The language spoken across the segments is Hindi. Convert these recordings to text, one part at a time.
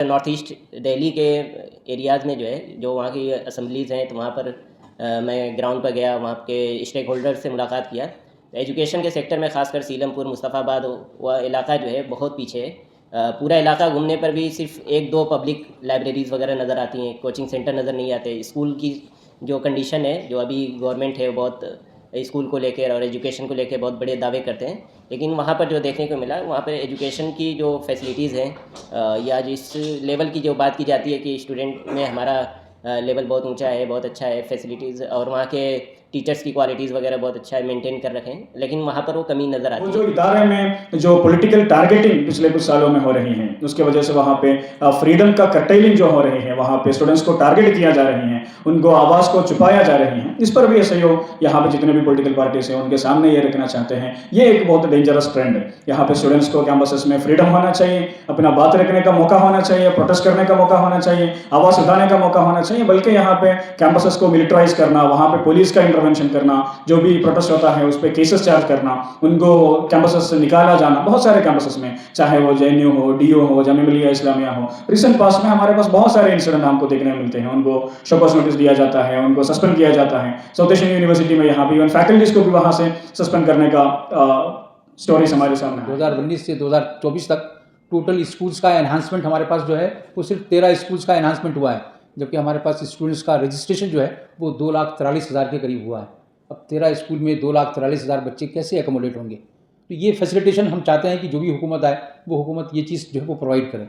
नॉर्थ ईस्ट दिल्ली के एरियाज़ में जो है, जो वहाँ की असम्बलीज़ हैं, तो वहाँ पर मैं ग्राउंड पर गया, वहाँ के स्टेक होल्डर से मुलाकात किया। एजुकेशन के सेक्टर में ख़ासकर सीलमपुर, मुस्तफ़ाबाद वह इलाका जो है बहुत पीछे है। पूरा इलाका घूमने पर भी सिर्फ एक दो पब्लिक लाइब्रेरीज़ वगैरह नज़र आती हैं, कोचिंग सेंटर नज़र नहीं आते। स्कूल की जो कंडीशन है, जो अभी गवर्नमेंट है, बहुत स्कूल को लेकर और एजुकेशन को लेकर बहुत बड़े दावे करते हैं, लेकिन वहाँ पर जो देखने को मिला, वहाँ पर एजुकेशन की जो फैसिलिटीज़ हैं या जिस लेवल की जो बात की जाती है कि स्टूडेंट में हमारा लेवल बहुत ऊंचा है, बहुत अच्छा है, फैसिलिटीज़ और वहाँ के टीचर्स की क्वालिटीज़ वगैरह बहुत अच्छा है, मेंटेन कर रखे हैं, लेकिन वहाँ पर वो कमी नज़र आती वो है। जो इदारे में जो पॉलिटिकल टारगेटिंग पिछले कुछ सालों में हो रही है, उसके वजह से वहाँ पे फ्रीडम का कर्टेलिंग जो हो रही है, वहाँ पे स्टूडेंट्स को टारगेट किया जा रही है, उनको आवाज़ को छुपाया जा रही है। इस पर भी सहयोग यहाँ पे जितने भी पॉलिटिकल पार्टीज हैं उनके सामने ये रखना चाहते हैं। ये एक बहुत डेंजरस ट्रेंड है। यहाँ पे स्टूडेंट्स को कैंपसेस में फ्रीडम होना चाहिए, अपना बात रखने का मौका होना चाहिए, प्रोटेस्ट करने का मौका होना चाहिए, आवाज़ उठाने का मौका होना चाहिए, बल्कि यहाँ पे कैंपसेस को मिलिटराइज करना, वहाँ पे पुलिस का इंटरवेंशन करना, जो भी प्रोटेस्ट होता है उस पर केसेस चार्ज करना, उनको कैंपसेस से निकाला जाना, बहुत सारे कैंपसेस में, चाहे वो JNU हो, DU हो, जामिया मिलिया इस्लामिया हो। रिसेंट पास में हमारे पास बहुत सारे इंसिडेंट हमको देखने मिलते हैं। उनको शोकॉज नोटिस दिया जाता है, उनको सस्पेंड किया जाता है। साउथ एशियन यूनिवर्सिटी में यहाँ भी इवन फैकल्टीज को भी वहाँ से सस्पेंड करने का स्टोरीज हमारे सामने 2019 से 2024 तक टोटल स्कूल्स का एनहांसमेंट हमारे पास जो है वो सिर्फ 13 स्कूल्स का एनहांसमेंट हुआ है, जबकि हमारे पास स्टूडेंट्स का रजिस्ट्रेशन जो है वो 2,43,000 के करीब हुआ है। अब 13 स्कूल में 2,43,000 बच्चे कैसे एकोमोडेट होंगे? तो ये फैसिलिटेशन हम चाहते हैं कि जो भी हुकूमत आए वो हुकूमत ये चीज़ जो है वो प्रोवाइड करे।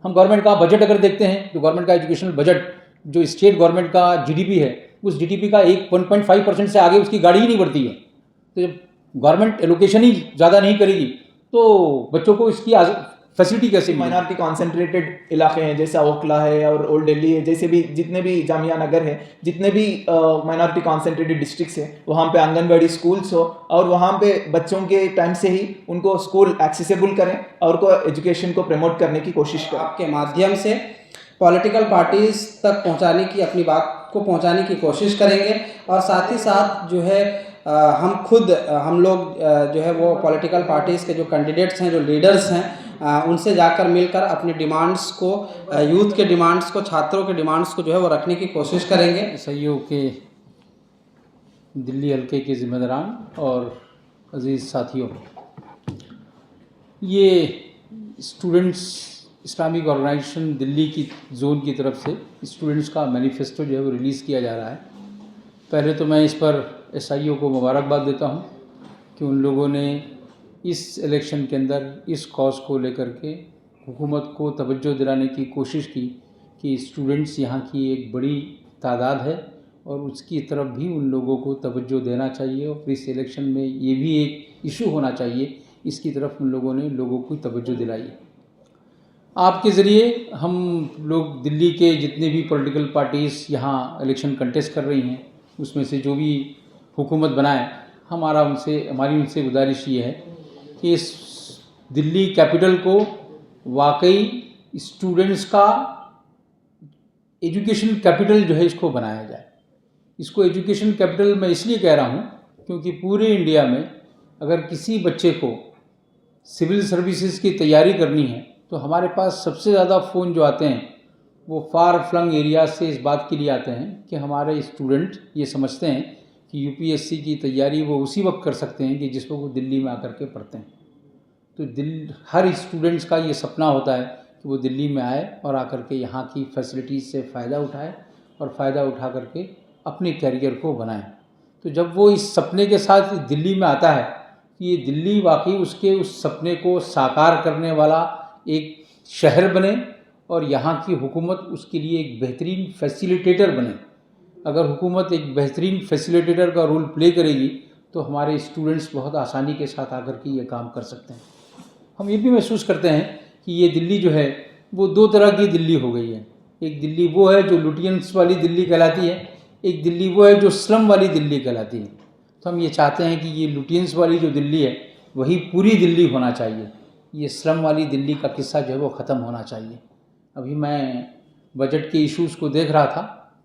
हम गवर्नमेंट का बजट अगर देखते हैं तो गवर्नमेंट का एजुकेशनल बजट जो स्टेट गवर्नमेंट का GDP है, उस GDP का 1.5% से आगे उसकी गाड़ी ही नहीं बढ़ती है। तो जब गवर्नमेंट एलोकेशन ही ज़्यादा नहीं करेगी तो बच्चों को इसकी फैसिलिटी कैसे मिलेगी? माइनॉरिटी कॉन्सेंट्रेटेड इलाके हैं, जैसा ओखला है और ओल्ड दिल्ली है, जैसे भी जितने भी जामिया नगर है, जितने भी माइनॉरिटी कॉन्सेंट्रेटेड डिस्ट्रिक्ट्स हैं, वहाँ पे आंगनबाड़ी स्कूल्स हो और वहाँ पे बच्चों के टाइम से ही उनको स्कूल एक्सेसिबल करें और को एजुकेशन को प्रमोट करने की कोशिश करें। आपके माध्यम से पॉलिटिकल पार्टीज़ तक पहुंचाने की, अपनी बात को पहुंचाने की कोशिश करेंगे और साथ ही साथ जो है हम लोग जो है वो पॉलिटिकल पार्टीज़ के जो कैंडिडेट्स हैं, जो लीडर्स हैं, उनसे जाकर मिलकर अपनी डिमांड्स को, यूथ के डिमांड्स को, छात्रों के डिमांड्स को जो है वो रखने की कोशिश करेंगे। सहयोग के दिल्ली हल्के के जिम्मेदारान और अजीज़ साथियों, ये स्टूडेंट्स इस्लामिक ऑर्गेनाइजेशन दिल्ली की जोन की तरफ से स्टूडेंट्स का मैनिफेस्टो जो है वो रिलीज़ किया जा रहा है। पहले तो मैं इस पर SIO को मुबारकबाद देता हूँ कि उन लोगों ने इस इलेक्शन के अंदर इस कॉज को लेकर के हुकूमत को तवज्जो दिलाने की कोशिश की कि स्टूडेंट्स यहाँ की एक बड़ी तादाद है और उसकी तरफ भी उन लोगों को तवज्जो देना चाहिए और इस इलेक्शन में ये भी एक इशू होना चाहिए, इसकी तरफ उन लोगों ने लोगों को तवज्जो दिलाई है। आपके ज़रिए हम लोग दिल्ली के जितने भी पॉलिटिकल पार्टीज़ यहाँ इलेक्शन कंटेस्ट कर रही हैं, उसमें से जो भी हुकूमत बनाए, हमारी उनसे गुजारिश ये है कि इस दिल्ली कैपिटल को वाकई स्टूडेंट्स का एजुकेशन कैपिटल जो है इसको बनाया जाए। इसको एजुकेशन कैपिटल मैं इसलिए कह रहा हूँ क्योंकि पूरे इंडिया में अगर किसी बच्चे को सिविल सर्विसेज की तैयारी करनी है तो हमारे पास सबसे ज़्यादा फ़ोन जो आते हैं वो फार फ्लंग एरिया से इस बात के लिए आते हैं कि हमारे स्टूडेंट ये समझते हैं कि UPSC की तैयारी वो उसी वक्त कर सकते हैं कि जिस वक्त वो दिल्ली में आकर के पढ़ते हैं। तो हर स्टूडेंट्स का ये सपना होता है कि वो दिल्ली में आए और आकर के यहाँ की फैसिलिटीज़ से फ़ायदा उठाए और फ़ायदा उठा करके अपने कैरियर को बनाए। तो जब वो इस सपने के साथ दिल्ली में आता है कि ये दिल्ली वाकई उसके उस सपने को साकार करने वाला एक शहर बने और यहाँ की हुकूमत उसके लिए एक बेहतरीन फैसिलिटेटर बने। अगर हुकूमत एक बेहतरीन फैसिलिटेटर का रोल प्ले करेगी तो हमारे स्टूडेंट्स बहुत आसानी के साथ आकर के ये काम कर सकते हैं। हम ये भी महसूस करते हैं कि ये दिल्ली जो है वो दो तरह की दिल्ली हो गई है। एक दिल्ली वो है जो लुटियंस वाली दिल्ली कहलाती है, एक दिल्ली वो है जो स्लम वाली दिल्ली कहलाती है। तो हम ये चाहते हैं कि ये लुटियंस वाली जो दिल्ली है वही पूरी दिल्ली होना चाहिए, ये स्लम वाली दिल्ली का किस्सा जो है वो ख़त्म होना चाहिए। अभी मैं बजट के इश्यूज़ को देख रहा था,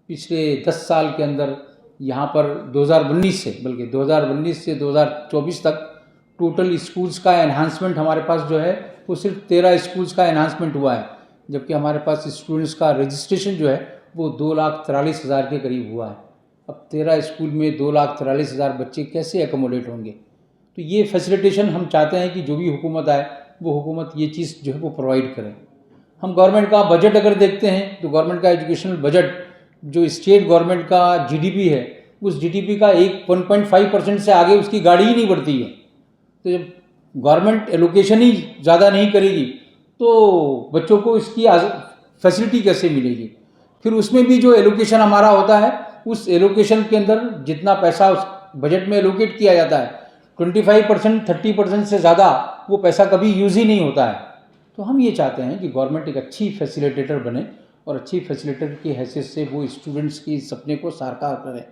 पिछले 10 साल के अंदर यहाँ पर 2019 से 2024 तक टोटल स्कूल्स का एनहांसमेंट हमारे पास जो है वो सिर्फ 13 स्कूल्स का एनहांसमेंट हुआ है, जबकि हमारे पास स्टूडेंट्स का रजिस्ट्रेशन जो है वो 2,43,000 के करीब हुआ है। अब 13 स्कूल में 2,43,000 बच्चे कैसे एकोमोडेट होंगे? तो ये फैसिलिटेशन हम चाहते हैं कि जो भी हुकूमत आए वो हुकूमत ये चीज़ जो है वो प्रोवाइड करे। हम गवर्नमेंट का बजट अगर देखते हैं तो गवर्नमेंट का एजुकेशनल बजट जो स्टेट गवर्नमेंट का जीडीपी है, उस जीडीपी का 1.5% से आगे उसकी गाड़ी ही नहीं बढ़ती है। तो जब गवर्नमेंट एलोकेशन ही ज़्यादा नहीं करेगी तो बच्चों को इसकी फैसिलिटी कैसे मिलेगी? फिर उसमें भी जो एलोकेशन हमारा होता है, उस एलोकेशन के अंदर जितना पैसा उस बजट में एलोकेट किया जाता है 25% 30% से ज़्यादा वो पैसा कभी यूज़ ही नहीं होता है। तो हम ये चाहते हैं कि गवर्नमेंट एक अच्छी फैसिलिटेटर बने और अच्छी फैसिलिटेटर की हैसियत से वो स्टूडेंट्स की सपने को साकार करे।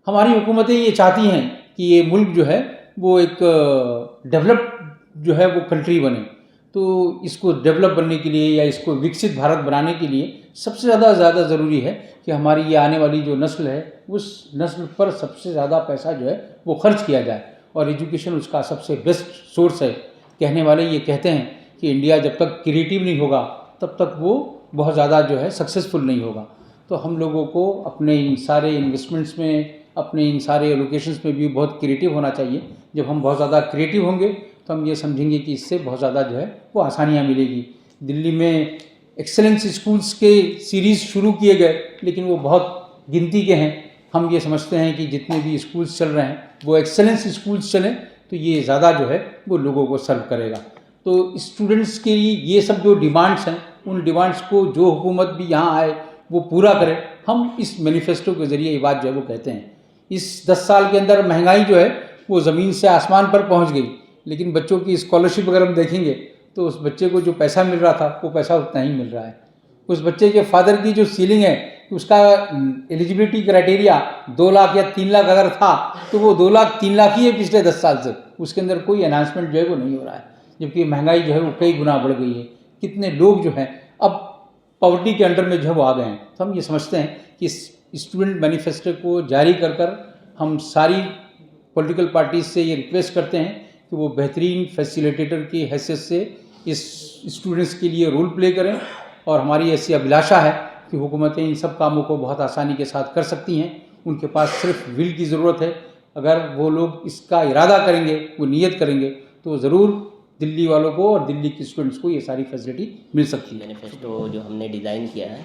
हमारी हुकूमतें ये चाहती हैं कि ये मुल्क जो है वो एक डेवलप्ड जो है वो कंट्री बने। तो इसको डेवलप बनने के लिए या इसको विकसित भारत बनाने के लिए सबसे ज़्यादा ज़रूरी है कि हमारी ये आने वाली जो नस्ल है उस नस्ल पर सबसे ज़्यादा पैसा जो है वो खर्च किया जाए, और एजुकेशन उसका सबसे बेस्ट सोर्स है। कहने वाले ये कहते हैं कि इंडिया जब तक क्रिएटिव नहीं होगा तब तक वो बहुत ज़्यादा जो है सक्सेसफुल नहीं होगा। तो हम लोगों को अपने इन सारे इन्वेस्टमेंट्स में, अपने इन सारे एलोकेशंस में भी बहुत क्रिएटिव होना चाहिए। जब हम बहुत ज़्यादा क्रिएटिव होंगे तो हम ये समझेंगे कि इससे बहुत ज़्यादा जो है वो आसानियाँ मिलेगी। दिल्ली में एक्सेलेंस स्कूल्स के सीरीज़ शुरू किए गए, लेकिन वो बहुत गिनती के हैं। हम ये समझते हैं कि जितने भी स्कूल्स चल रहे हैं वो एक्सेलेंस स्कूल्स चलें तो ये ज़्यादा जो है वो लोगों को सर्व करेगा। तो स्टूडेंट्स के लिए ये सब जो डिमांड्स हैं, उन डिमांड्स को जो हुकूमत भी यहाँ आए वो पूरा करे। हम इस मैनिफेस्टो के ज़रिए ये बात जो है वो कहते हैं। इस 10 साल के अंदर महंगाई जो है वो ज़मीन से आसमान पर पहुँच गई, लेकिन बच्चों की स्कॉलरशिप अगर हम देखेंगे तो उस बच्चे को जो पैसा मिल रहा था वो पैसा उतना ही मिल रहा है। उस बच्चे के फादर की जो सीलिंग है, उसका एलिजिबिलिटी क्राइटेरिया 2 लाख या 3 लाख अगर था तो वो 2 लाख 3 लाख ही है पिछले 10 साल से। उसके अंदर कोई एनहांसमेंट जो है वो नहीं हो रहा है, जबकि महंगाई जो है वो कई गुना बढ़ गई है। कितने लोग जो हैं अब पॉवर्टी के अंडर में जो है वो आ गए हैं। तो हम ये समझते हैं कि स्टूडेंट मैनिफेस्टो को जारी कर हम सारी पॉलिटिकल पार्टीज से ये रिक्वेस्ट करते हैं कि वो बेहतरीन फैसिलिटेटर की हैसियत से इस स्टूडेंट्स के लिए रोल प्ले करें। और हमारी ऐसी अभिलाषा है कि हुकूमतें इन सब कामों को बहुत आसानी के साथ कर सकती हैं। उनके पास सिर्फ विल की ज़रूरत है। अगर वो लोग इसका इरादा करेंगे, वो नीयत करेंगे, तो ज़रूर दिल्ली वालों को और दिल्ली के स्टूडेंट्स को ये सारी फैसिलिटी मिल सकती है। मैनिफेस्टो जो हमने डिज़ाइन किया है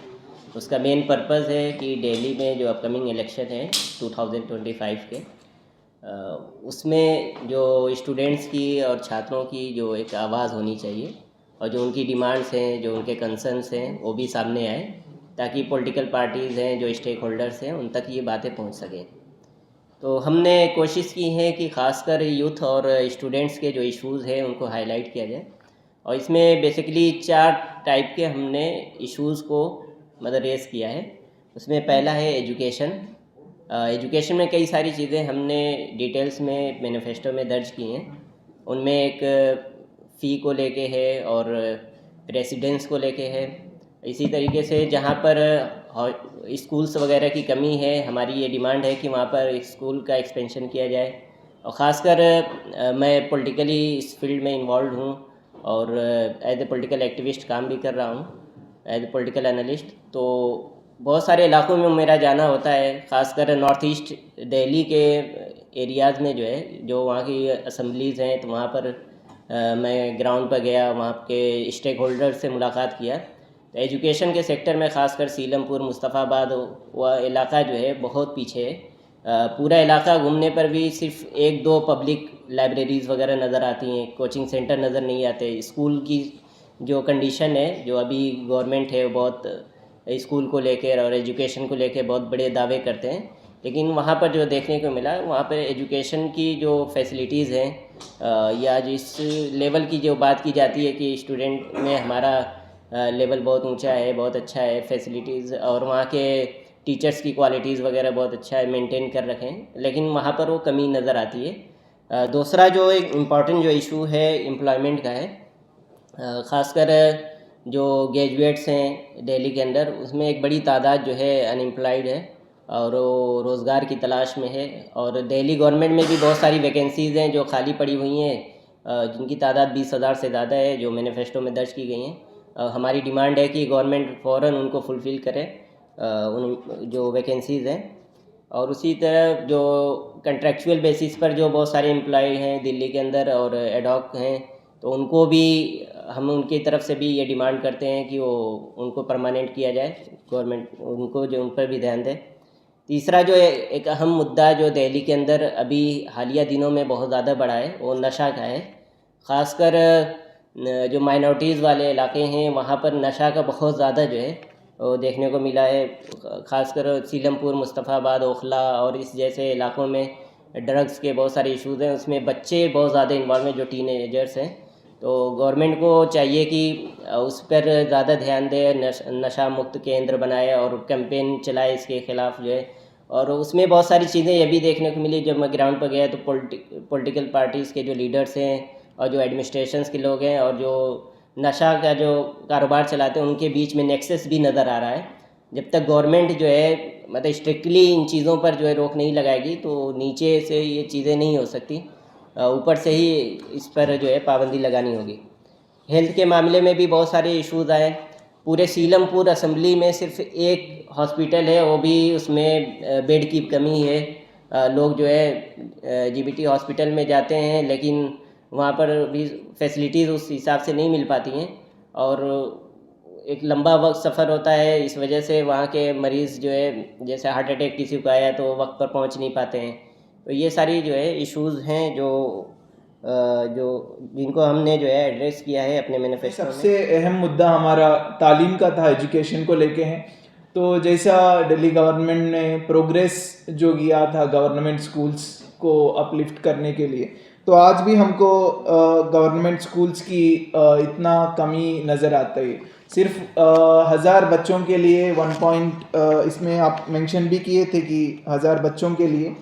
उसका मेन पर्पज़ है कि दिल्ली में जो अपकमिंग इलेक्शन है 2025 के, उसमें जो स्टूडेंट्स की और छात्रों की जो एक आवाज़ होनी चाहिए और जो उनकी डिमांड्स हैं, जो उनके कंसर्न्स हैं, वो भी सामने आए, ताकि पॉलिटिकल पार्टीज़ हैं, जो स्टेक होल्डर्स हैं, उन तक ये बातें पहुंच सकें। तो हमने कोशिश की है कि ख़ासकर यूथ और स्टूडेंट्स के जो इश्यूज़ हैं उनको हाईलाइट किया जाए। और इसमें बेसिकली 4 टाइप के हमने इश्यूज़ को मतलब रेस किया है। उसमें पहला है एजुकेशन। एजुकेशन में कई सारी चीज़ें हमने डिटेल्स में मैनिफेस्टो में दर्ज की हैं। उनमें एक फ़ी को लेके है और रेसिडेंस को लेके है। इसी तरीके से जहाँ पर स्कूल्स वगैरह की कमी है, हमारी ये डिमांड है कि वहाँ पर स्कूल का एक्सपेंशन किया जाए। और ख़ासकर मैं पॉलिटिकली इस फील्ड में इन्वॉल्व हूँ और एज ए पॉलिटिकल एक्टिविस्ट काम भी कर रहा हूँ, एज ए पॉलिटिकल एनालिस्ट। तो बहुत सारे इलाकों में मेरा जाना होता है, ख़ासकर नॉर्थ ईस्ट दिल्ली के एरियाज़ में जो है, जो वहाँ की असम्बलीज़ हैं, तो वहाँ पर मैं ग्राउंड पर गया, वहाँ के स्टेक होल्डर से मुलाकात किया। एजुकेशन के सेक्टर में ख़ासकर सीलमपुर, मुस्तफ़ाबाद वह इलाका जो है बहुत पीछे है। पूरा इलाका घूमने पर भी सिर्फ 1-2 पब्लिक लाइब्रेरीज़ वगैरह नज़र आती हैं, कोचिंग सेंटर नज़र नहीं आते। स्कूल की जो कंडीशन है, जो अभी गवर्नमेंट है, बहुत स्कूल को लेकर और एजुकेशन को लेकर बहुत बड़े दावे करते हैं, लेकिन वहाँ पर जो देखने को मिला, वहाँ पर एजुकेशन की जो फैसिलिटीज़ हैं या जिस लेवल की जो बात की जाती है कि स्टूडेंट में हमारा लेवल बहुत ऊंचा है, बहुत अच्छा है, फैसिलिटीज़ और वहाँ के टीचर्स की क्वालिटीज़ वगैरह बहुत अच्छा है, मेंटेन कर रखे हैं, लेकिन वहाँ पर वो कमी नज़र आती है। दूसरा जो एक इम्पॉर्टेंट जो इशू है एम्प्लॉयमेंट का है, ख़ासकर जो ग्रेजुएट्स हैं दिल्ली के अंदर, उसमें एक बड़ी तादाद जो है अनएम्प्लॉयड है और वो रोज़गार की तलाश में है। और दिल्ली गवर्नमेंट में भी बहुत सारी वैकेंसीज़ हैं जो खाली पड़ी हुई हैं, जिनकी तादाद 20,000 से ज़्यादा है, जो मैनिफेस्टो में दर्ज की गई हैं। हमारी डिमांड है कि गवर्नमेंट फ़ौरन उनको फुलफ़िल करे, उन जो वैकेंसीज़ हैं। और उसी तरह जो कंट्रेक्चुअल बेसिस पर जो बहुत सारे एम्प्लॉय हैं दिल्ली के अंदर और एडॉक हैं, तो उनको भी हम उनकी तरफ से भी ये डिमांड करते हैं कि वो उनको परमानेंट किया जाए, गवर्नमेंट उनको जो उन पर भी ध्यान दे। तीसरा जो एक अहम मुद्दा जो दिल्ली के अंदर अभी हालिया दिनों में बहुत ज़्यादा बढ़ा है, वो नशा का है। ख़ासकर जो माइनॉरिटीज़ वाले इलाके हैं वहाँ पर नशा का बहुत ज़्यादा जो है वो देखने को मिला है। ख़ासकर सीलमपुर, मुस्तफ़ाबाद, ओखला और इस जैसे इलाकों में ड्रग्स के बहुत सारे इश्यूज़ हैं, उसमें बच्चे बहुत ज़्यादा इन्वॉल्व हैं जो टीनेजर्स हैं। तो गवर्नमेंट को चाहिए कि उस पर ज़्यादा ध्यान दे, नशा मुक्त केंद्र बनाए और कैंपेन चलाए इसके ख़िलाफ़ जो है। और उसमें बहुत सारी चीज़ें ये भी देखने को मिली, जब मैं ग्राउंड पर गया तो पॉलिटिकल पार्टीज़ के जो लीडर्स हैं और जो एडमिनिस्ट्रेशंस के लोग हैं और जो नशा का जो कारोबार चलाते हैं, उनके बीच में नेक्सस भी नज़र आ रहा है। जब तक गवर्नमेंट जो है मतलब स्ट्रिक्टली इन चीज़ों पर जो है रोक नहीं लगाएगी तो नीचे से ये चीज़ें नहीं हो सकती, ऊपर से ही इस पर जो है पाबंदी लगानी होगी। हेल्थ के मामले में भी बहुत सारे इश्यूज़ आए। पूरे सीलमपुर असेंबली में सिर्फ एक हॉस्पिटल है, वो भी उसमें बेड की कमी है। लोग जो है जीबीटी हॉस्पिटल में जाते हैं लेकिन वहाँ पर भी फैसिलिटीज़ उस हिसाब से नहीं मिल पाती हैं और एक लंबा वक्त सफ़र होता है। इस वजह से वहाँ के मरीज़ जो है, जैसे हार्ट अटैक किसी को आया तो वक्त पर पहुँच नहीं पाते हैं। तो ये सारी जो है इश्यूज़ हैं जो जिनको हमने जो है एड्रेस किया है अपने मैनिफेस्टो में। सबसे अहम मुद्दा हमारा तालीम का था, एजुकेशन को लेके है। तो जैसा दिल्ली गवर्नमेंट ने प्रोग्रेस जो किया था गवर्नमेंट स्कूल्स को अपलिफ्ट करने के लिए, तो आज भी हमको गवर्नमेंट स्कूल्स की इतना कमी नज़र आता है। सिर्फ 1000 बच्चों के लिए इसमें आप मेंशन भी किए थे कि 1000 बच्चों के लिए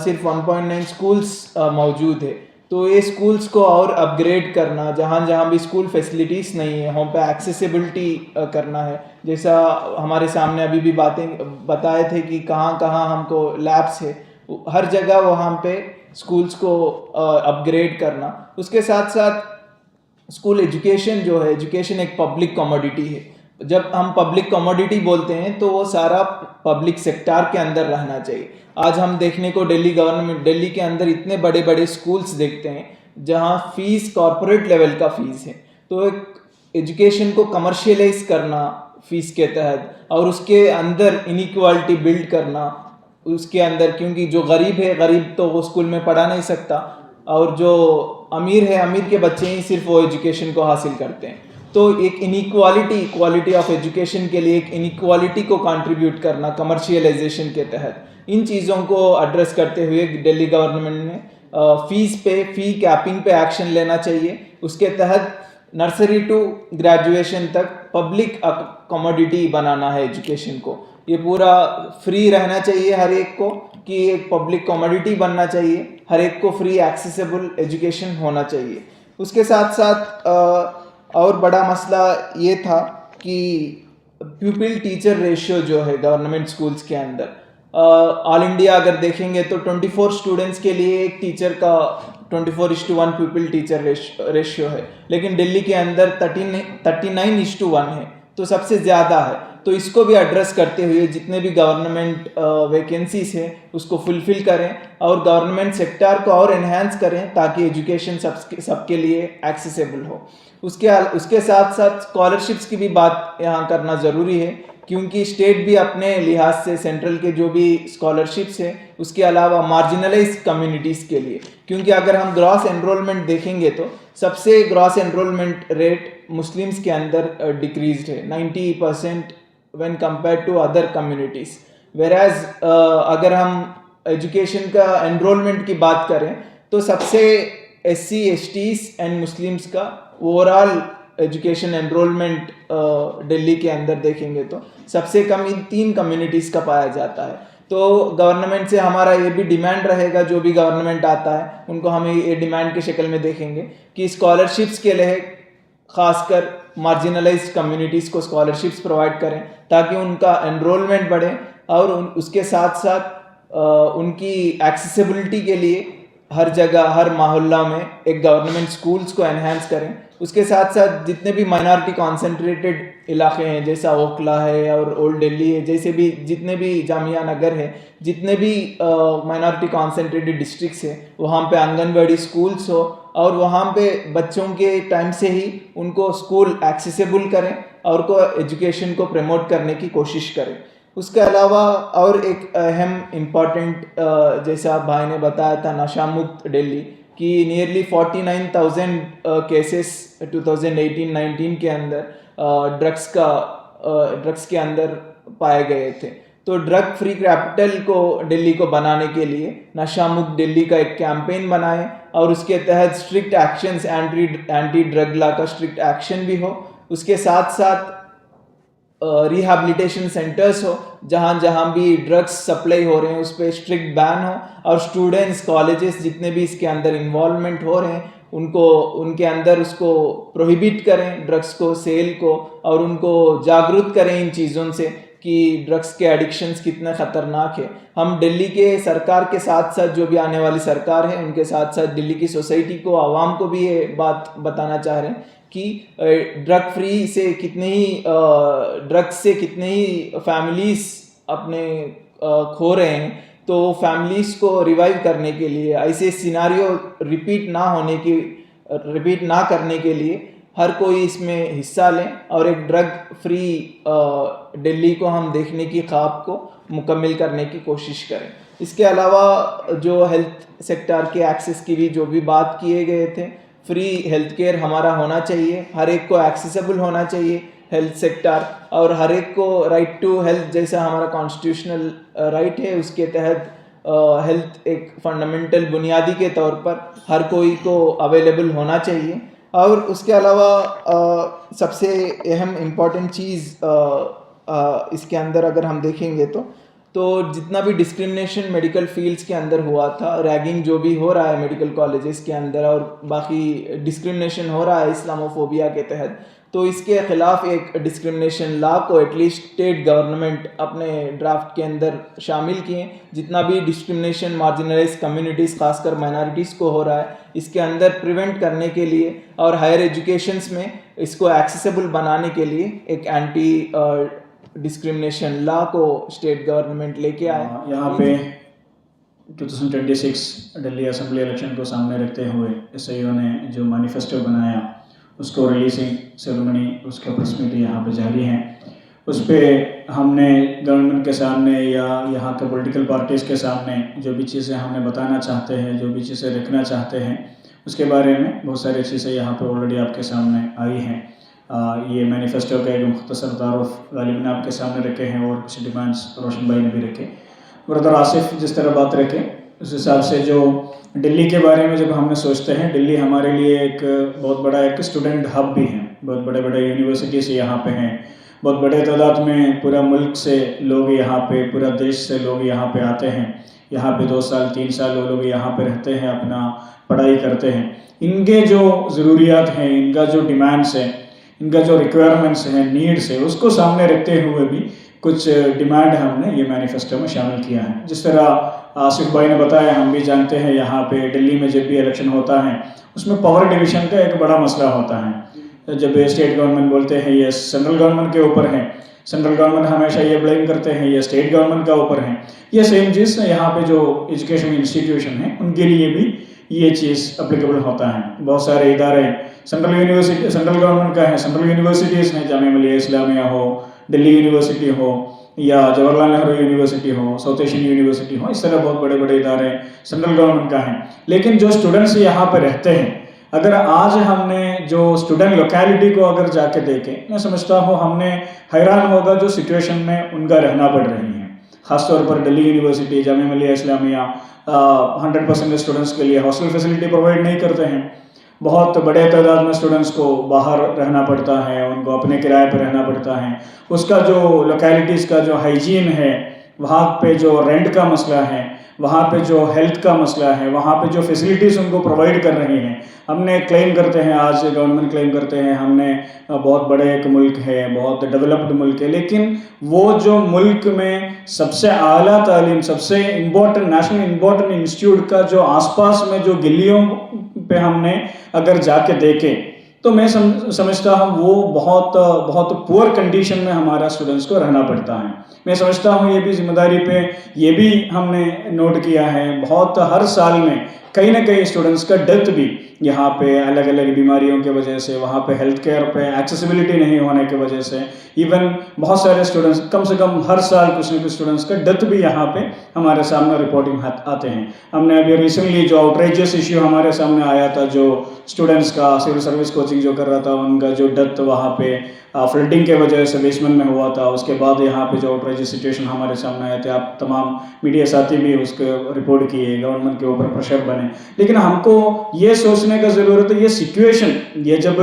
सिर्फ 1.9 स्कूल्स मौजूद है। तो ये स्कूल्स को और अपग्रेड करना, जहाँ जहाँ भी स्कूल फैसिलिटीज़ नहीं है वहाँ पे एक्सेसिबिलिटी करना है। जैसा हमारे सामने अभी भी बातें बताए थे कि कहाँ कहाँ हमको लैब्स है, हर जगह वहाँ पे स्कूल्स को अपग्रेड करना। उसके साथ साथ स्कूल एजुकेशन जो है, एजुकेशन एक पब्लिक कमोडिटी है। जब हम पब्लिक कमोडिटी बोलते हैं तो वो सारा पब्लिक सेक्टर के अंदर रहना चाहिए। आज हम देखने को दिल्ली के अंदर इतने बड़े बड़े स्कूल्स देखते हैं जहाँ फीस कॉरपोरेट लेवल का फीस है। तो एक एजुकेशन को कमर्शियलाइज करना फीस के तहत और उसके अंदर इनइक्वालिटी बिल्ड करना उसके अंदर, क्योंकि जो गरीब है, गरीब तो वो स्कूल में पढ़ा नहीं सकता और जो अमीर है, अमीर के बच्चे ही सिर्फ वो एजुकेशन को हासिल करते हैं। तो एक इक्वालिटी ऑफ एजुकेशन के लिए एक इनइक्वालिटी को कंट्रीब्यूट करना कमर्शियलाइजेशन के तहत, इन चीज़ों को एड्रेस करते हुए दिल्ली गवर्नमेंट ने फी कैपिंग पे एक्शन लेना चाहिए। उसके तहत नर्सरी टू ग्रेजुएशन तक पब्लिक कमोडिटी बनाना है एजुकेशन को। ये पूरा फ्री रहना चाहिए हर एक को, कि एक पब्लिक कमोडिटी बनना चाहिए, हर एक को फ्री एक्सेसिबल एजुकेशन होना चाहिए। उसके साथ साथ और बड़ा मसला ये था कि प्यूपिल टीचर रेशियो जो है गवर्नमेंट स्कूल्स के अंदर, ऑल इंडिया अगर देखेंगे तो 24 स्टूडेंट्स के लिए एक टीचर का 24:1 प्यूपिल टीचर रेशियो है, लेकिन दिल्ली के अंदर 39:1 है, तो सबसे ज़्यादा है। तो इसको भी एड्रेस करते हुए जितने भी गवर्नमेंट वैकेंसीज हैं उसको फुलफिल करें और गवर्नमेंट सेक्टर को और एनहांस करें ताकि एजुकेशन सबके लिए एक्सेसिबल हो। उसके साथ साथ स्कॉलरशिप्स की भी बात यहाँ करना ज़रूरी है, क्योंकि स्टेट भी अपने लिहाज से सेंट्रल के जो भी स्कॉलरशिप्स है उसके अलावा मार्जिनलाइज कम्युनिटीज़ के लिए, क्योंकि अगर हम ग्रॉस एनरोलमेंट देखेंगे तो सबसे ग्रॉस एनरोलमेंट रेट मुस्लिम्स के अंदर डिक्रीज्ड है 90% when compare to other communities. Whereas अगर हम एजुकेशन का एनरोलमेंट की बात करें तो सबसे SC, STs एंड मुस्लिम्स का ओवरऑल एजुकेशन एनरोलमेंट दिल्ली के अंदर देखेंगे तो सबसे कम इन 3 कम्युनिटीज़ का पाया जाता है। तो गवर्नमेंट से हमारा ये भी डिमांड रहेगा, जो भी गवर्नमेंट आता है उनको हम ये डिमांड की शक्ल में देखेंगे कि स्कॉलरशिप्स के लिए खासकर मार्जिनलाइज्ड कम्युनिटीज़ को स्कॉलरशिप्स प्रोवाइड करें ताकि उनका एनरोलमेंट बढ़े और उसके साथ साथ उनकी एक्सेसिबिलिटी के लिए हर जगह हर मोहल्ला में एक गवर्नमेंट स्कूल्स को एनहांस करें। उसके साथ साथ जितने भी माइनॉरिटी कॉन्सेंट्रेटेड इलाके हैं जैसा ओखला है और ओल्ड दिल्ली है, जैसे भी जितने भी जामिया नगर है, जितने भी माइनॉरिटी कॉन्सेंट्रेटेड डिस्ट्रिक्ट्स है, वहाँ पे आंगनबाड़ी स्कूल्स हो और वहाँ पे बच्चों के टाइम से ही उनको स्कूल एक्सेसिबल करें और को एजुकेशन को प्रमोट करने की कोशिश करें। उसके अलावा और एक अहम इम्पॉर्टेंट जैसा भाई ने बताया था नशा मुक्त दिल्ली कि नियरली 49,000 केसेस 2018-19 के अंदर ड्रग्स के अंदर पाए गए थे। तो ड्रग फ्री कैपिटल को दिल्ली को बनाने के लिए नशा मुक्त दिल्ली का एक कैंपेन बनाए और उसके तहत strict actions anti drug law का स्ट्रिक्ट एक्शन भी हो। उसके साथ साथ रिहैबिलिटेशन सेंटर्स हो जहाँ जहाँ भी ड्रग्स सप्लाई हो रहे हैं उस पर स्ट्रिक्ट बैन हो और स्टूडेंट्स कॉलेजेस जितने भी इसके अंदर इन्वॉल्वमेंट हो रहे हैं उनके अंदर उसको प्रोहिबिट करें ड्रग्स को सेल को और उनको जागरूक करें इन चीज़ों से कि ड्रग्स के एडिक्शंस कितने ख़तरनाक है। हम दिल्ली के सरकार के साथ साथ जो भी आने वाली सरकार है उनके साथ साथ दिल्ली की सोसाइटी को आवाम को भी ये बात बताना चाह रहे हैं कि ड्रग फ्री से कितने ही ड्रग्स से कितने ही फैमिलीज अपने खो रहे हैं। तो फैमिलीज को रिवाइव करने के लिए ऐसे सिनारियो रिपीट ना करने के लिए हर कोई इसमें हिस्सा लें और एक ड्रग फ्री दिल्ली को हम देखने की ख्वाब को मुकम्मल करने की कोशिश करें। इसके अलावा जो हेल्थ सेक्टर के एक्सेस की भी जो भी बात किए गए थे, फ्री हेल्थ केयर हमारा होना चाहिए, हर एक को एक्सेसिबल होना चाहिए हेल्थ सेक्टर और हर एक को राइट टू हेल्थ जैसा हमारा कॉन्स्टिट्यूशनल राइट है उसके तहत हेल्थ एक फंडामेंटल बुनियादी के तौर पर हर कोई को अवेलेबल होना चाहिए। और उसके अलावा सबसे अहम इम्पॉर्टेंट चीज़ इसके अंदर अगर हम देखेंगे तो जितना भी डिस्क्रिमिनेशन मेडिकल फील्ड्स के अंदर हुआ था, रैगिंग जो भी हो रहा है मेडिकल कॉलेजेस के अंदर और बाकी डिस्क्रिमिनेशन हो रहा है इस्लामोफोबिया के तहत, तो इसके ख़िलाफ़ एक डिस्क्रिमिनेशन लॉ को एटलीस्ट स्टेट गवर्नमेंट अपने ड्राफ्ट के अंदर शामिल किए। जितना भी डिस्क्रिमिनेशन मार्जिनलाइज कम्युनिटीज़ खासकर माइनॉरिटीज़ को हो रहा है इसके अंदर प्रिवेंट करने के लिए और हायर एजुकेशंस में इसको एक्सेसिबल बनाने के लिए एक एंटी डिस्क्रिमिनेशन लॉ को स्टेट गवर्नमेंट लेके आए। यहाँ पे 2026 दिल्ली असेंबली इलेक्शन को सामने रखते हुए एसआईओ ने जो मैनिफेस्टो बनाया उसको रिलीजिंग सेरेमनी उसका प्रेस मीट यहाँ पे जारी है। उस पर हमने गवर्नमेंट के सामने या यहाँ के पॉलिटिकल पार्टीज़ के सामने जो भी चीज़ें हमने बताना चाहते हैं, जो भी चीज़ें रखना चाहते हैं, उसके बारे में बहुत सारी चीज़ें यहाँ पे ऑलरेडी आपके सामने आई हैं। ये मैनिफेस्टो का एक मुख्तसर तारुफ गालिब ने आपके सामने रखे हैं और कुछ डिमांड्स रोशन भाई ने भी रखे। ब्रदर आसिफ जिस तरह बात रखे उस हिसाब से जो दिल्ली के बारे में जब हमने सोचते हैं, दिल्ली हमारे लिए एक बहुत बड़ा एक स्टूडेंट हब भी है। बहुत बड़े बड़े यूनिवर्सिटीज़ यहाँ पे हैं, बहुत बड़े तादाद में पूरा मुल्क से लोग यहाँ पे, पूरा देश से लोग यहाँ पे आते हैं। यहाँ पे 2 साल 3 साल वो लोग यहाँ पे रहते हैं, अपना पढ़ाई करते हैं। इनके जो ज़रूरियात हैं, इनका जो डिमांड्स है, इनका जो रिक्वायरमेंट्स हैं, नीड्स है, उसको सामने रखते हुए भी कुछ डिमांड हमने ये मैनिफेस्टो में शामिल किया है। जिस तरह आसिफ भाई ने बताया, हम भी जानते हैं यहाँ पे दिल्ली में जब भी इलेक्शन होता है उसमें पावर डिवीज़न का एक बड़ा मसला होता है। जब स्टेट गवर्नमेंट बोलते हैं ये सेंट्रल गवर्नमेंट के ऊपर है, सेंट्रल गवर्नमेंट हमेशा ये ब्लेम करते हैं ये स्टेट गवर्नमेंट का ऊपर है। ये सेम चीज़ यहाँ पे जो एजुकेशन इंस्टीट्यूशन है उनके लिए भी ये चीज़ अप्लीकेबल होता है। बहुत सारे इदारे सेंट्रल गवर्नमेंट का है, सेंट्रल यूनिवर्सिटीज़ हैं, जामिया मिलिया इस्लामिया हो, दिल्ली यूनिवर्सिटी हो या जवाहरलाल नेहरू यूनिवर्सिटी हो, साउथ एशियन यूनिवर्सिटी हो, इस तरह बहुत बड़े बड़े इदारे सेंट्रल गवर्नमेंट का हैं। लेकिन जो स्टूडेंट्स यहाँ पर रहते हैं, अगर आज हमने जो स्टूडेंट लोकेलिटी को अगर जाके देखें, मैं समझता हूँ हमने हैरान होगा जो सिचुएशन में उनका रहना पड़ रही है। ख़ासतौर पर दिल्ली यूनिवर्सिटी, जामिया मिलिया इस्लामिया 100% स्टूडेंट्स के लिए हॉस्टल फैसिलिटी प्रोवाइड नहीं करते हैं। बहुत बड़े तादाद में स्टूडेंट्स को बाहर रहना पड़ता है, उनको अपने किराए पर रहना पड़ता है। उसका जो लोकेलिटीज़ का जो हाइजीन है, वहाँ पे जो रेंट का मसला है, वहाँ पे जो हेल्थ का मसला है, वहाँ पे जो फैसिलिटीज़ उनको प्रोवाइड कर रही हैं। हमने क्लेम करते हैं, आज गवर्नमेंट क्लेम करते हैं हमने बहुत बड़े एक मुल्क है, बहुत डेवलप्ड मुल्क है, लेकिन वो जो मुल्क में सबसे आला तालीम, सबसे इम्पोर्टेंट नेशनल इम्पोर्टेंट इंस्टीट्यूट का जो आसपास में जो गलियों पे हमने अगर जाके देखें तो मैं समझता हूँ वो बहुत पुअर कंडीशन में हमारा स्टूडेंट्स को रहना पड़ता है। मैं समझता हूँ ये भी जिम्मेदारी पे ये भी हमने नोट किया है, बहुत हर साल में कहीं ना कहीं स्टूडेंट्स का डेथ भी यहाँ पे अलग अलग बीमारियों के वजह से, वहाँ पे हेल्थ केयर पे एक्सेसिबिलिटी नहीं होने की वजह से, इवन बहुत सारे स्टूडेंट्स, कम से कम हर साल कुछ न कुछ स्टूडेंट्स का डेथ भी यहाँ पे हमारे सामने रिपोर्टिंग आते हैं। हमने अभी रिसेंटली जो आउटरेजियस इश्यू हमारे सामने आया था, जो स्टूडेंट्स का सिविल सर्विस कोचिंग जो कर रहा था उनका जो डेथ वहाँ पे फ्लडिंग के वजह से बेसमेंट में हुआ था, उसके बाद यहाँ पे जो आउटरेजियस सिचुएशन हमारे सामने आए थे, आप तमाम मीडिया साथी भी उसको रिपोर्ट किए, गवर्नमेंट के ऊपर प्रेशर बने। लेकिन हमको ये सोचने का ज़रूरत है, ये सिचुएशन, ये जब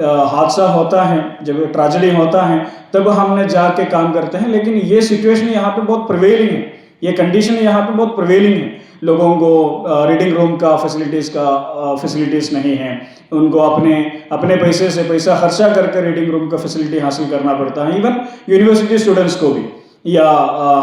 हादसा होता है, जब ट्रेजेडी होता है तब हमने जाके काम करते हैं, लेकिन ये सिचुएशन यहाँ पे बहुत प्रिवेलिंग है, ये कंडीशन यहाँ पे बहुत प्रिवेलिंग है। लोगों को रीडिंग रूम का फैसिलिटीज़ नहीं है, उनको अपने पैसे से पैसा खर्चा करके रीडिंग रूम का फैसिलिटी हासिल करना पड़ता है। इवन यूनिवर्सिटी स्टूडेंट्स को भी या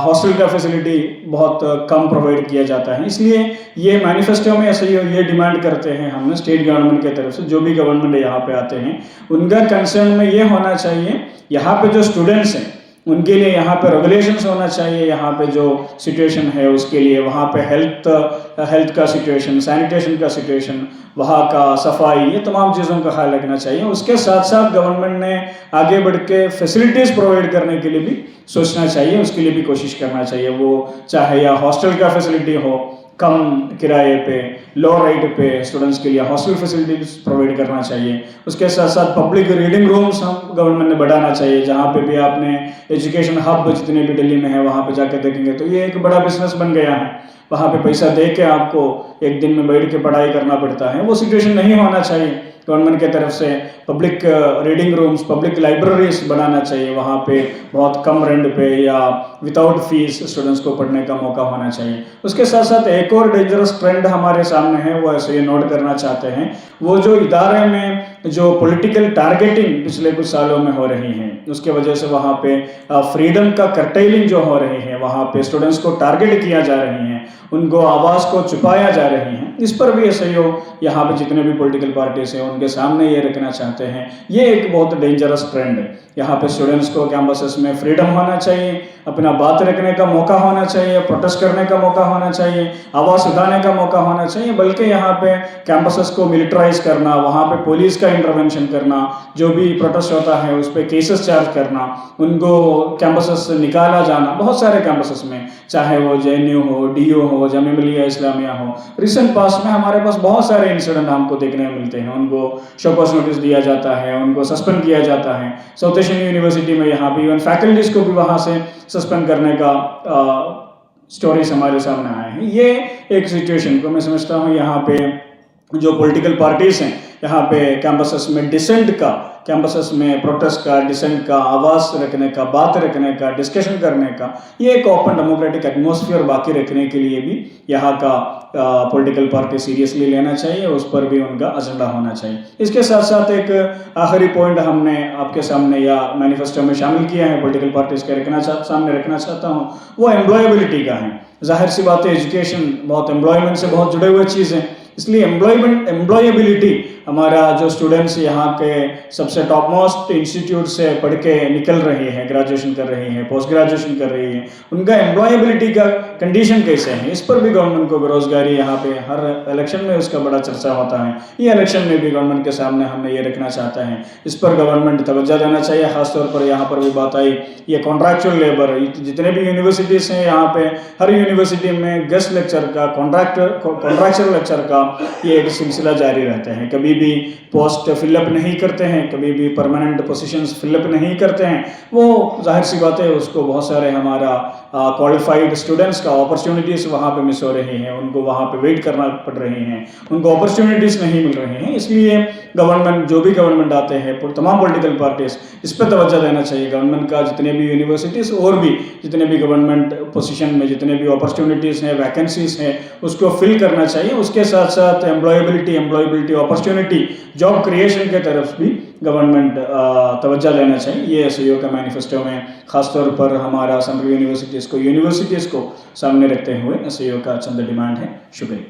हॉस्टल का फैसिलिटी बहुत कम प्रोवाइड किया जाता है। इसलिए ये मैनिफेस्टो में ऐसे ये डिमांड करते हैं हमने स्टेट गवर्नमेंट की तरफ से, जो भी गवर्नमेंट यहाँ पे आते हैं उनका कंसर्न में ये होना चाहिए, यहाँ पे जो स्टूडेंट्स हैं उनके लिए यहाँ पे रेगुलेशंस होना चाहिए, यहाँ पे जो सिचुएशन है उसके लिए, वहाँ पे हेल्थ का सिचुएशन, सैनिटेशन का सिचुएशन, वहाँ का सफाई, ये तमाम चीज़ों का ख्याल रखना चाहिए। उसके साथ साथ गवर्नमेंट ने आगे बढ़ के फैसिलिटीज़ प्रोवाइड करने के लिए भी सोचना चाहिए, उसके लिए भी कोशिश करना चाहिए। वो चाहे या हॉस्टल का फैसिलिटी हो कम किराए पे, लो रेट पे स्टूडेंट्स के लिए हॉस्टल फैसिलिटीज प्रोवाइड करना चाहिए। उसके साथ साथ पब्लिक रीडिंग रूम्स हम गवर्नमेंट ने बढ़ाना चाहिए, जहाँ पे भी आपने एजुकेशन हब जितने भी दिल्ली में है वहाँ पे जाकर देखेंगे तो ये एक बड़ा बिजनेस बन गया है। वहाँ पे पैसा दे के आपको एक दिन में बैठ के पढ़ाई करना पड़ता है, वो सिचुएशन नहीं होना चाहिए। गवर्नमेंट की तरफ से public reading rooms, public libraries बनाना चाहिए, वहाँ पे बहुत कम रेंट पे या विदाउट फीस स्टूडेंट्स को पढ़ने का मौका होना चाहिए। उसके साथ साथ एक और डेंजरस ट्रेंड हमारे सामने है, वो ऐसे ये नोट करना चाहते हैं, वो जो इदारे में जो पॉलिटिकल टारगेटिंग पिछले कुछ सालों में हो रही है, उसके वजह से वहाँ पे फ्रीडम का कर्टेलिंग जो हो रही है, वहाँ पे स्टूडेंट्स को टारगेट किया जा रही है, उनको आवाज़ को छुपाया जा रही है। इस पर भी SIO यहाँ पे जितने भी पॉलिटिकल पार्टीज हैं उनके सामने ये रखना चाहते हैं। ये एक बहुत डेंजरस ट्रेंड है। यहाँ पे स्टूडेंट्स को कैंपसेस में फ्रीडम होना चाहिए, अपना बात रखने का मौका होना चाहिए, प्रोटेस्ट करने का मौका होना चाहिए, आवाज़ उठाने का मौका होना चाहिए, बल्कि यहाँ पे कैंपसेस को मिलिटराइज करना, वहाँ पे पुलिस का इंटरवेंशन करना, जो भी प्रोटेस्ट होता है उस पर केसेस चार्ज करना, उनको कैंपसेस से निकाला जाना, बहुत सारे कैंपसेस में, चाहे वो JNU हो, DU हो, जामिया मिलिया इस्लामिया हो। रिसेंट पास में हमारे पास बहुत सारे इंसिडेंट हमको देखने को मिलते हैं, उनको शोकॉज नोटिस दिया जाता है, उनको सस्पेंड किया जाता है। साउथ एशियन यूनिवर्सिटी में यहाँ पे इवन फैकल्टीज को भी वहाँ से सस्पेंड करने का स्टोरीज हमारे सामने आए हैं। ये एक सिचुएशन को मैं समझता हूँ यहाँ पे जो पॉलिटिकल पार्टीज हैं, यहाँ पे कैंपसेस में डिसेंट का, कैंपसेस में प्रोटेस्ट का, डिसेंट का, आवाज़ रखने का, बात रखने का, डिस्कशन करने का, ये एक ओपन डेमोक्रेटिक एटमॉस्फेयर बाकी रखने के लिए भी यहाँ का पॉलिटिकल पार्टी सीरियसली लेना चाहिए, उस पर भी उनका एजेंडा होना चाहिए। इसके साथ साथ एक आखिरी पॉइंट हमने आपके सामने या मैनिफेस्टो में शामिल किया है, पॉलिटिकल पार्टीज के सामने रखना चाहता हूँ, वो एम्प्लॉयबिलिटी का है। जाहिर सी बात है, एजुकेशन बहुत एम्प्लॉयमेंट से बहुत जुड़े हुए चीज़ हैं, इसलिए एम्प्लॉयबिलिटी हमारा जो स्टूडेंट्स यहाँ के सबसे टॉप मोस्ट इंस्टीट्यूट से पढ़ के निकल रहे हैं, ग्रेजुएशन कर रहे हैं, पोस्ट ग्रेजुएशन कर रहे हैं, उनका एम्प्लॉयबिलिटी का कंडीशन कैसे है, इस पर भी गवर्नमेंट को बेरोजगारी यहाँ पे हर इलेक्शन में उसका बड़ा चर्चा होता है। ये इलेक्शन में भी गवर्नमेंट के सामने हमने ये रखना चाहते हैं, इस पर गवर्नमेंट तवज्जो देना चाहिए। खासतौर पर यहाँ पर भी बात आई, ये कॉन्ट्रैक्चुअल लेबर, जितने भी यूनिवर्सिटीज़ हैं यहाँ पे, हर यूनिवर्सिटी में गेस्ट लेक्चर का, कॉन्ट्रैक्चुअल लेक्चर का ये एक सिलसिला जारी रहता है। कभी भी पोस्ट फिलअप नहीं करते हैं, कभी भी परमानेंट पोजीशंस फिलअप नहीं करते हैं। वो जाहिर सी बात है, उसको बहुत सारे हमारा क्वालिफाइड स्टूडेंट्स का अपॉर्चुनिटीज़ वहाँ पे मिस हो रही हैं, उनको वहाँ पे वेट करना पड़ रही हैं, उनको अपॉर्चुनिटीज़ नहीं मिल रही हैं। इसलिए गवर्नमेंट, जो भी गवर्नमेंट आते हैं, तमाम पॉलिटिकल पार्टीज़ इस पर तवज्जो देना चाहिए। गवर्नमेंट का जितने भी यूनिवर्सिटीज़ और भी जितने भी गवर्नमेंट पोजीशन में जितने भी अपॉर्चुनिटीज़ हैं, वैकेंसीज़ हैं, उसको फिल करना चाहिए। उसके साथ साथ एम्प्लॉयबिलिटी अपॉर्चुनिटी, जॉब क्रिएशन के तरफ भी गवर्नमेंट तवज्जो देना चाहिए। ये एसईओ का मैनिफेस्टो में ख़ासतौर पर हमारा सेंट्रल यूनिवर्सिटीज़ को सामने रखते हुए एसईओ का चंद डिमांड है। शुक्रिया।